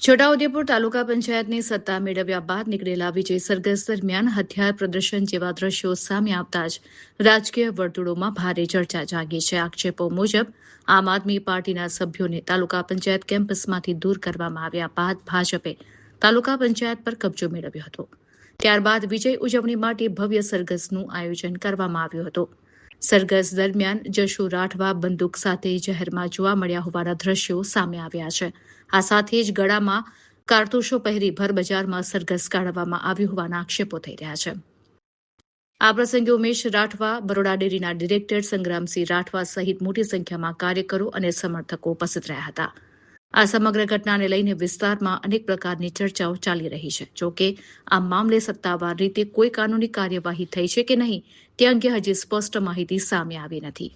છોટાઉદેપુર તાલુકા પંચાયતની સત્તા મેળવ્યા બાદ નીકળેલા વિજય સરઘસ દરમિયાન હથિયાર પ્રદર્શન જેવા દ્રશ્યો સામે આવતા જ રાજકીય વર્તુળોમાં ભારે ચર્ચા જાગી છે. આક્ષેપો મુજબ આમ આદમી પાર્ટીના સભ્યોને તાલુકા પંચાયત કેમ્પસમાંથી દૂર કરવામાં આવ્યા બાદ ભાજપે તાલુકા પંચાયત પર કબજો મેળવ્યો હતો. ત્યારબાદ વિજય ઉજવણી માટે ભવ્ય સરઘસનું આયોજન કરવામાં આવ્યું હતું. સરઘસ દરમિયાન જશુ રાઠવા બંદૂક સાથે જાહેરમાં જોવા મળ્યા હોવાના દ્રશ્યો સામે આવ્યા છે. આ સાથે જ ગળામાં કારતૂસો પહેરી ભર બજારમાં સરઘસ કાઢવામાં આવ્યું હોવાના આક્ષેપો થઈ રહ્યા છે. આ પ્રસંગે ઉમેશ રાઠવા, બરોડા ડેરીના ડિરેક્ટર સંગ્રામસિંહ રાઠવા સહિત મોટી સંખ્યામાં કાર્યકરો અને સમર્થકો ઉપસ્થિત રહ્યા હતા. આ સમગ્ર ઘટનાને લઈને વિસ્તારમાં અનેક પ્રકારની ચર્ચાઓ ચાલી રહી છે. જોકે આ મામલે સત્તાવાર રીતે કોઈ કાનૂની કાર્યવાહી થઈ છે કે નહીં તે અંગે હજી સ્પષ્ટ માહિતી સામે આવી નથી.